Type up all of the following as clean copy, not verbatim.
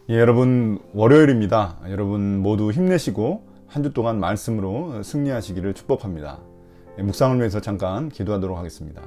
예, 여러분 월요일입니다. 여러분 모두 힘내시고 한 주 동안 말씀으로 승리하시기를 축복합니다. 예, 묵상을 위해서 잠깐 기도하도록 하겠습니다.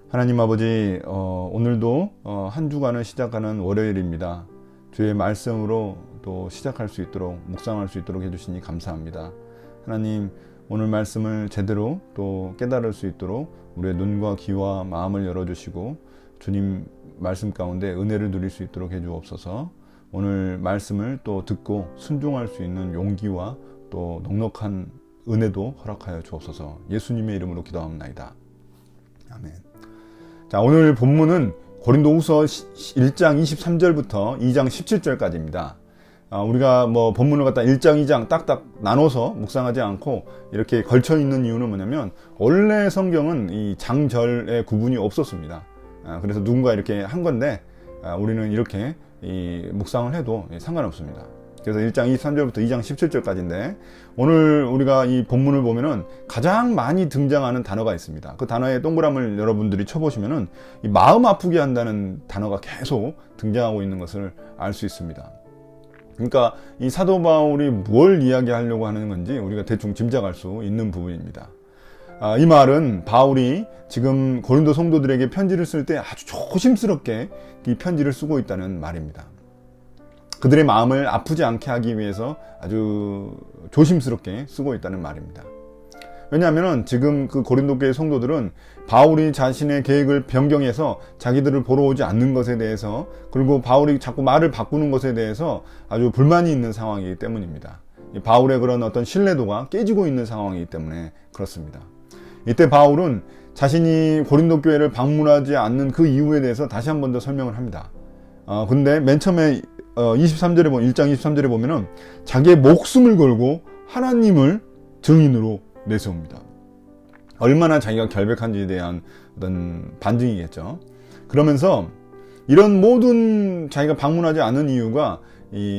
하나님 아버지, 오늘도 한 주간을 시작하는 월요일입니다. 주의 말씀으로 또 시작할 수 있도록 묵상할 수 있도록 해주시니 감사합니다. 하나님, 오늘 말씀을 제대로 또 깨달을 수 있도록 우리의 눈과 귀와 마음을 열어주시고 주님 말씀 가운데 은혜를 누릴 수 있도록 해주옵소서. 오늘 말씀을 또 듣고 순종할 수 있는 용기와 또 넉넉한 은혜도 허락하여 주옵소서. 예수님의 이름으로 기도합니다. 아멘. 자, 오늘 본문은 고린도후서 1장 23절부터 2장 17절까지입니다. 우리가 본문을 갖다 1장, 2장 딱딱 나눠서 묵상하지 않고 이렇게 걸쳐 있는 이유는 뭐냐면, 원래 성경은 이 장절의 구분이 없었습니다. 그래서 누군가 이렇게 한 건데, 우리는 이렇게 묵상을 해도 상관없습니다. 그래서 1장 23절부터 2장 17절까지인데, 오늘 우리가 이 본문을 보면은 가장 많이 등장하는 단어가 있습니다. 그 단어의 동그라미를 여러분들이 쳐보시면은 이 마음 아프게 한다는 단어가 계속 등장하고 있는 것을 알 수 있습니다. 그러니까 이 사도 바울이 뭘 이야기하려고 하는 건지 우리가 대충 짐작할 수 있는 부분입니다. 이 말은 바울이 지금 고린도 성도들에게 편지를 쓸 때 아주 조심스럽게 이 편지를 쓰고 있다는 말입니다. 그들의 마음을 아프지 않게 하기 위해서 아주 조심스럽게 쓰고 있다는 말입니다. 왜냐하면 지금 그 고린도 교회 성도들은 바울이 자신의 계획을 변경해서 자기들을 보러 오지 않는 것에 대해서, 그리고 바울이 자꾸 말을 바꾸는 것에 대해서 아주 불만이 있는 상황이기 때문입니다. 바울의 그런 어떤 신뢰도가 깨지고 있는 상황이기 때문에 그렇습니다. 이때 바울은 자신이 고린도 교회를 방문하지 않는 그 이유에 대해서 다시 한 번 더 설명을 합니다. 근데 맨 처음에 1장 23절에 보면은 자기의 목숨을 걸고 하나님을 증인으로 내세웁니다. 얼마나 자기가 결백한지에 대한 어떤 반증이겠죠. 그러면서 이런 모든 자기가 방문하지 않은 이유가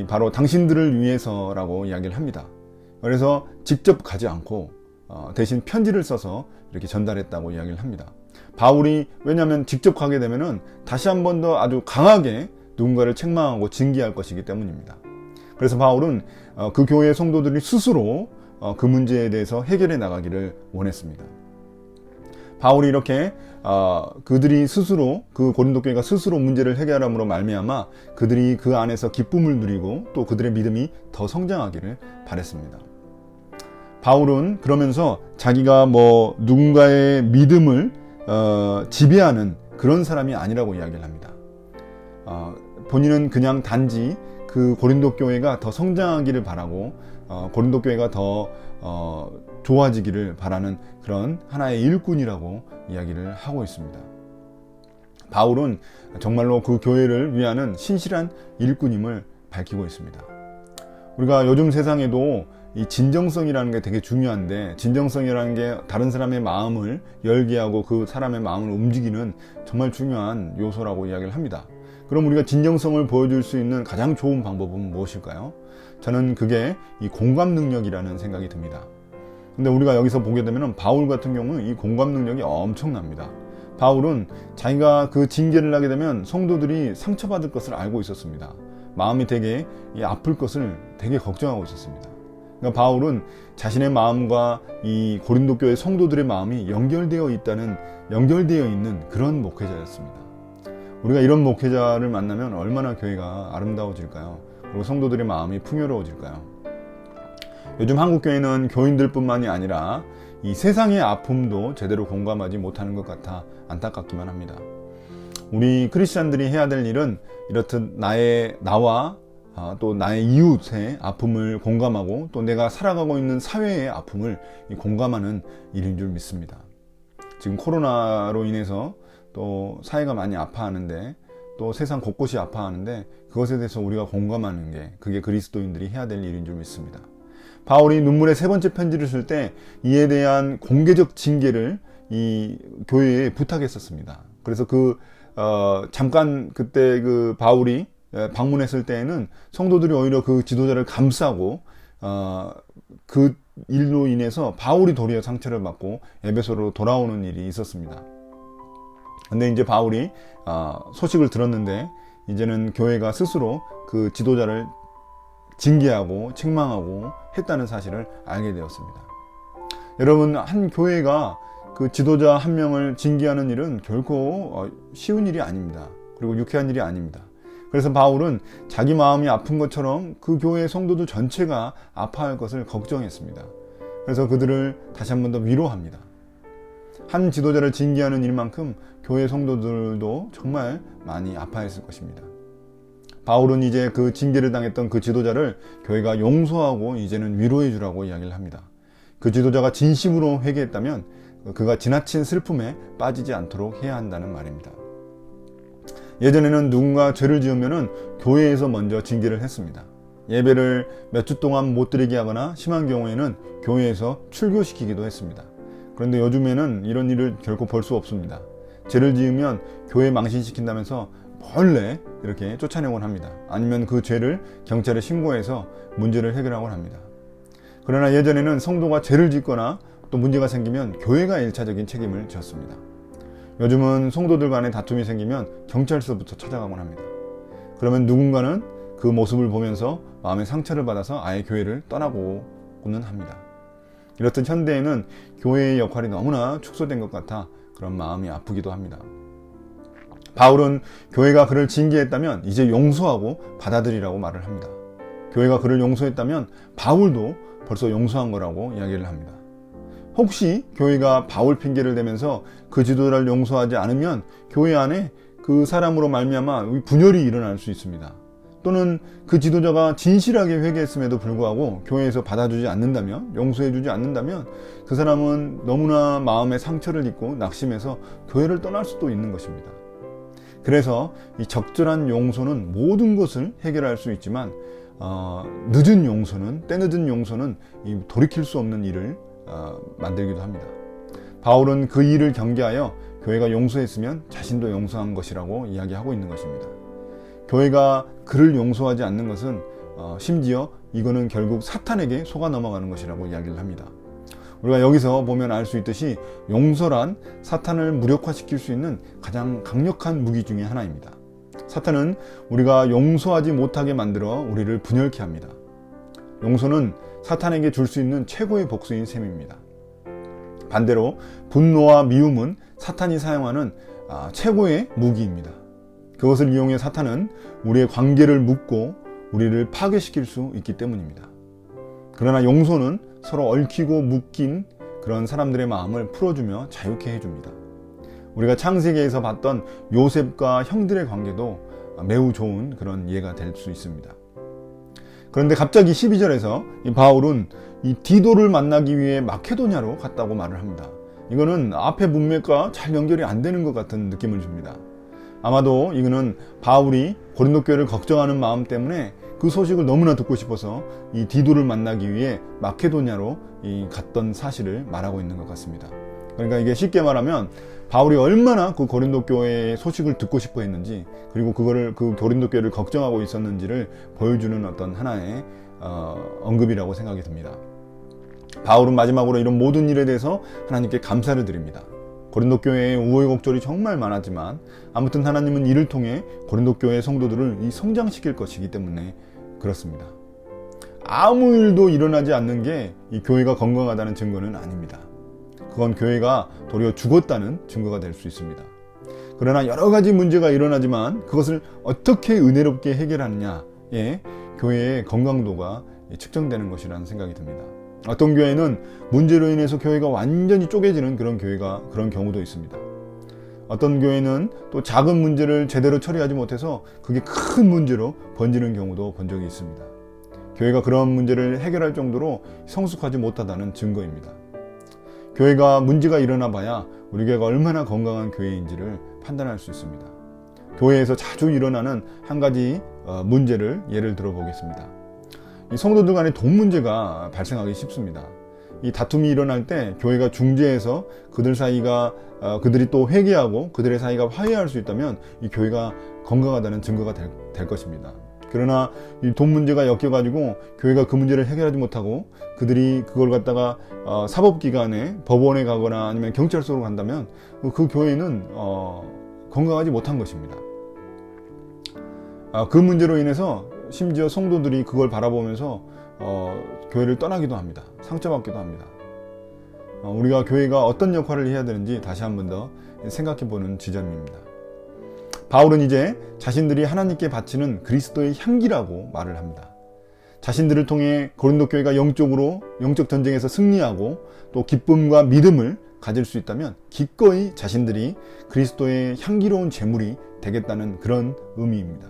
바로 당신들을 위해서라고 이야기를 합니다. 그래서 직접 가지 않고 대신 편지를 써서 이렇게 전달했다고 이야기를 합니다. 바울이, 왜냐하면 직접 가게 되면은 다시 한 번 더 아주 강하게 누군가를 책망하고 징계할 것이기 때문입니다. 그래서 바울은 그 교회의 성도들이 스스로 그 문제에 대해서 해결해 나가기를 원했습니다. 바울이 이렇게 그들이 스스로, 그 고린도 교회가 스스로 문제를 해결함으로 말미암아 그들이 그 안에서 기쁨을 누리고 또 그들의 믿음이 더 성장하기를 바랬습니다. 바울은 그러면서 자기가 누군가의 믿음을 지배하는 그런 사람이 아니라고 이야기를 합니다. 본인은 그냥 단지 그 고린도 교회가 더 성장하기를 바라고 고린도 교회가 더 좋아지기를 바라는 그런 하나의 일꾼이라고 이야기를 하고 있습니다. 바울은 정말로 그 교회를 위하는 신실한 일꾼임을 밝히고 있습니다. 우리가 요즘 세상에도 이 진정성이라는 게 되게 중요한데, 진정성이라는 게 다른 사람의 마음을 열게 하고 그 사람의 마음을 움직이는 정말 중요한 요소라고 이야기를 합니다. 그럼 우리가 진정성을 보여줄 수 있는 가장 좋은 방법은 무엇일까요? 저는 그게 이 공감 능력이라는 생각이 듭니다. 근데 우리가 여기서 보게 되면 바울 같은 경우는 이 공감 능력이 엄청납니다. 바울은 자기가 그 징계를 하게 되면 성도들이 상처받을 것을 알고 있었습니다. 마음이 되게 아플 것을 되게 걱정하고 있었습니다. 그러니까 바울은 자신의 마음과 이 고린도 교회 성도들의 마음이 연결되어 있는 그런 목회자였습니다. 우리가 이런 목회자를 만나면 얼마나 교회가 아름다워질까요? 그리고 성도들의 마음이 풍요로워질까요? 요즘 한국교회는 교인들뿐만이 아니라 이 세상의 아픔도 제대로 공감하지 못하는 것 같아 안타깝기만 합니다. 우리 크리스찬들이 해야 될 일은 이렇듯 나와 또 나의 이웃의 아픔을 공감하고 또 내가 살아가고 있는 사회의 아픔을 공감하는 일인 줄 믿습니다. 지금 코로나로 인해서 또 사회가 많이 아파하는데, 또 세상 곳곳이 아파하는데, 그것에 대해서 우리가 공감하는 게, 그게 그리스도인들이 해야 될 일인 줄 믿습니다. 바울이 눈물의 세 번째 편지를 쓸 때 이에 대한 공개적 징계를 이 교회에 부탁했었습니다. 그래서 잠깐 그때 그 바울이 방문했을 때에는 성도들이 오히려 그 지도자를 감싸고 그 일로 인해서 바울이 도리어 상처를 받고 에베소로 돌아오는 일이 있었습니다. 근데 이제 바울이 소식을 들었는데 이제는 교회가 스스로 그 지도자를 징계하고 책망하고 했다는 사실을 알게 되었습니다. 여러분, 한 교회가 그 지도자 한 명을 징계하는 일은 결코 쉬운 일이 아닙니다. 그리고 유쾌한 일이 아닙니다. 그래서 바울은 자기 마음이 아픈 것처럼 그 교회의 성도들 전체가 아파할 것을 걱정했습니다. 그래서 그들을 다시 한 번 더 위로합니다. 한 지도자를 징계하는 일만큼 교회 성도들도 정말 많이 아파했을 것입니다. 바울은 이제 그 징계를 당했던 그 지도자를 교회가 용서하고 이제는 위로해 주라고 이야기를 합니다. 그 지도자가 진심으로 회개했다면 그가 지나친 슬픔에 빠지지 않도록 해야 한다는 말입니다. 예전에는 누군가 죄를 지으면은 교회에서 먼저 징계를 했습니다. 예배를 몇 주 동안 못 드리게 하거나 심한 경우에는 교회에서 출교시키기도 했습니다. 그런데 요즘에는 이런 일을 결코 볼 수 없습니다. 죄를 지으면 교회 망신시킨다면서 몰래 이렇게 쫓아내곤 합니다. 아니면 그 죄를 경찰에 신고해서 문제를 해결하곤 합니다. 그러나 예전에는 성도가 죄를 짓거나 또 문제가 생기면 교회가 1차적인 책임을 졌습니다. 요즘은 성도들 간에 다툼이 생기면 경찰서부터 찾아가곤 합니다. 그러면 누군가는 그 모습을 보면서 마음의 상처를 받아서 아예 교회를 떠나고는 합니다. 이렇듯 현대에는 교회의 역할이 너무나 축소된 것 같아 그런 마음이 아프기도 합니다. 바울은 교회가 그를 징계했다면 이제 용서하고 받아들이라고 말을 합니다. 교회가 그를 용서했다면 바울도 벌써 용서한 거라고 이야기를 합니다. 혹시 교회가 바울 핑계를 대면서 그 지도자를 용서하지 않으면 교회 안에 그 사람으로 말미암아 분열이 일어날 수 있습니다. 또는 그 지도자가 진실하게 회개했음에도 불구하고 교회에서 받아주지 않는다면, 용서해주지 않는다면 그 사람은 너무나 마음에 상처를 입고 낙심해서 교회를 떠날 수도 있는 것입니다. 그래서 이 적절한 용서는 모든 것을 해결할 수 있지만 늦은 용서는, 때늦은 용서는 돌이킬 수 없는 일을 만들기도 합니다. 바울은 그 일을 경계하여 교회가 용서했으면 자신도 용서한 것이라고 이야기하고 있는 것입니다. 교회가 그를 용서하지 않는 것은 심지어 이거는 결국 사탄에게 속아 넘어가는 것이라고 이야기를 합니다. 우리가 여기서 보면 알 수 있듯이 용서란 사탄을 무력화시킬 수 있는 가장 강력한 무기 중에 하나입니다. 사탄은 우리가 용서하지 못하게 만들어 우리를 분열케 합니다. 용서는 사탄에게 줄 수 있는 최고의 복수인 셈입니다. 반대로 분노와 미움은 사탄이 사용하는 최고의 무기입니다. 그것을 이용해 사탄은 우리의 관계를 묶고 우리를 파괴시킬 수 있기 때문입니다. 그러나 용서는 서로 얽히고 묶인 그런 사람들의 마음을 풀어주며 자유케 해줍니다. 우리가 창세기에서 봤던 요셉과 형들의 관계도 매우 좋은 그런 예가 될 수 있습니다. 그런데 갑자기 12절에서 이 바울은 이 디도를 만나기 위해 마케도냐로 갔다고 말을 합니다. 이거는 앞의 문맥과 잘 연결이 안 되는 것 같은 느낌을 줍니다. 아마도 이거는 바울이 고린도 교회를 걱정하는 마음 때문에 그 소식을 너무나 듣고 싶어서 이 디도를 만나기 위해 마케도냐로 갔던 사실을 말하고 있는 것 같습니다. 그러니까 이게 쉽게 말하면 바울이 얼마나 그 고린도 교회의 소식을 듣고 싶어 했는지, 그리고 그거를 그 고린도 교회를 걱정하고 있었는지를 보여주는 어떤 하나의 언급이라고 생각이 듭니다. 바울은 마지막으로 이런 모든 일에 대해서 하나님께 감사를 드립니다. 고린도 교회의 우여곡절이 정말 많았지만 아무튼 하나님은 이를 통해 고린도 교회의 성도들을 성장시킬 것이기 때문에 그렇습니다. 아무 일도 일어나지 않는 게 이 교회가 건강하다는 증거는 아닙니다. 그건 교회가 도리어 죽었다는 증거가 될 수 있습니다. 그러나 여러 가지 문제가 일어나지만 그것을 어떻게 은혜롭게 해결하느냐에 교회의 건강도가 측정되는 것이라는 생각이 듭니다. 어떤 교회는 문제로 인해서 교회가 완전히 쪼개지는 그런 경우도 있습니다. 어떤 교회는 또 작은 문제를 제대로 처리하지 못해서 그게 큰 문제로 번지는 경우도 본 적이 있습니다. 교회가 그런 문제를 해결할 정도로 성숙하지 못하다는 증거입니다. 교회가 문제가 일어나 봐야 우리 교회가 얼마나 건강한 교회인지를 판단할 수 있습니다. 교회에서 자주 일어나는 한 가지 문제를 예를 들어 보겠습니다. 이 성도들 간에 돈 문제가 발생하기 쉽습니다. 이 다툼이 일어날 때 교회가 중재해서 그들이 또 회개하고 그들의 사이가 화해할 수 있다면 이 교회가 건강하다는 증거가 될 것입니다. 그러나 이 돈 문제가 엮여가지고 교회가 그 문제를 해결하지 못하고 그들이 그걸 갖다가 사법기관에 법원에 가거나 아니면 경찰서로 간다면 그 교회는 건강하지 못한 것입니다. 그 문제로 인해서 심지어 성도들이 그걸 바라보면서 교회를 떠나기도 합니다. 상처받기도 합니다. 우리가 교회가 어떤 역할을 해야 되는지 다시 한 번 더 생각해보는 지점입니다. 바울은 이제 자신들이 하나님께 바치는 그리스도의 향기라고 말을 합니다. 자신들을 통해 고린도 교회가 영적 전쟁에서 승리하고 또 기쁨과 믿음을 가질 수 있다면 기꺼이 자신들이 그리스도의 향기로운 제물이 되겠다는 그런 의미입니다.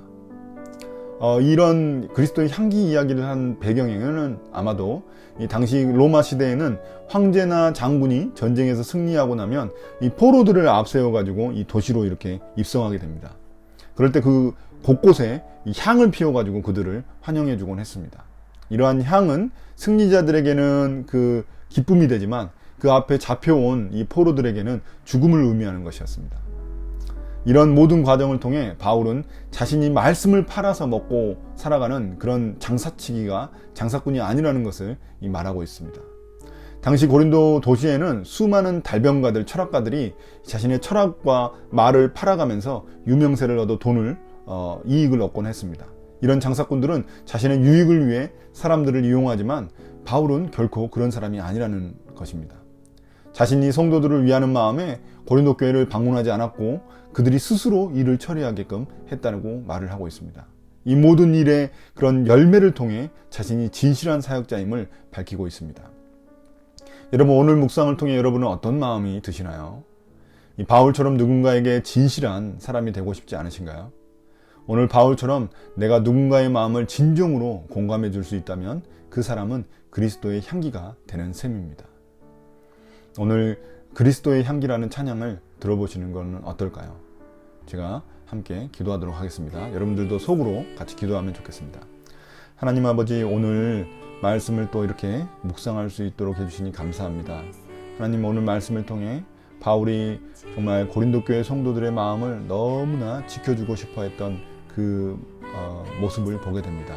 이런 그리스도의 향기 이야기를 한 배경에는 아마도 이 당시 로마 시대에는 황제나 장군이 전쟁에서 승리하고 나면 이 포로들을 앞세워 가지고 이 도시로 이렇게 입성하게 됩니다. 그럴 때 그 곳곳에 이 향을 피워 가지고 그들을 환영해 주곤 했습니다. 이러한 향은 승리자들에게는 그 기쁨이 되지만 그 앞에 잡혀온 이 포로들에게는 죽음을 의미하는 것이었습니다. 이런 모든 과정을 통해 바울은 자신이 말씀을 팔아서 먹고 살아가는 그런 장사꾼이 아니라는 것을 말하고 있습니다. 당시 고린도 도시에는 수많은 달변가들, 철학가들이 자신의 철학과 말을 팔아가면서 유명세를 얻어 이익을 얻곤 했습니다. 이런 장사꾼들은 자신의 유익을 위해 사람들을 이용하지만 바울은 결코 그런 사람이 아니라는 것입니다. 자신이 성도들을 위하는 마음에 고린도 교회를 방문하지 않았고 그들이 스스로 일을 처리하게끔 했다고 말을 하고 있습니다. 이 모든 일의 그런 열매를 통해 자신이 진실한 사역자임을 밝히고 있습니다. 여러분, 오늘 묵상을 통해 여러분은 어떤 마음이 드시나요? 이 바울처럼 누군가에게 진실한 사람이 되고 싶지 않으신가요? 오늘 바울처럼 내가 누군가의 마음을 진정으로 공감해 줄 수 있다면 그 사람은 그리스도의 향기가 되는 셈입니다. 오늘 그리스도의 향기라는 찬양을 들어보시는 건 어떨까요? 제가 함께 기도하도록 하겠습니다. 여러분들도 속으로 같이 기도하면 좋겠습니다. 하나님 아버지, 오늘 말씀을 또 이렇게 묵상할 수 있도록 해주시니 감사합니다. 하나님, 오늘 말씀을 통해 바울이 정말 고린도 교회 성도들의 마음을 너무나 지켜주고 싶어 했던 그 모습을 보게 됩니다.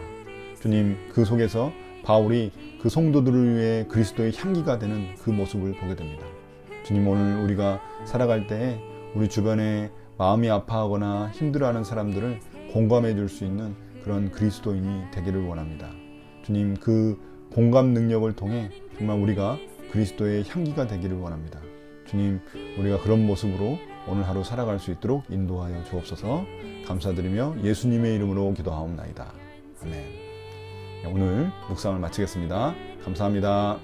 주님, 그 속에서 바울이 그 성도들을 위해 그리스도의 향기가 되는 그 모습을 보게 됩니다. 주님, 오늘 우리가 살아갈 때 우리 주변에 마음이 아파하거나 힘들어하는 사람들을 공감해 줄 수 있는 그런 그리스도인이 되기를 원합니다. 주님, 그 공감 능력을 통해 정말 우리가 그리스도의 향기가 되기를 원합니다. 주님, 우리가 그런 모습으로 오늘 하루 살아갈 수 있도록 인도하여 주옵소서. 감사드리며 예수님의 이름으로 기도하옵나이다. 아멘. 오늘 묵상을 마치겠습니다. 감사합니다.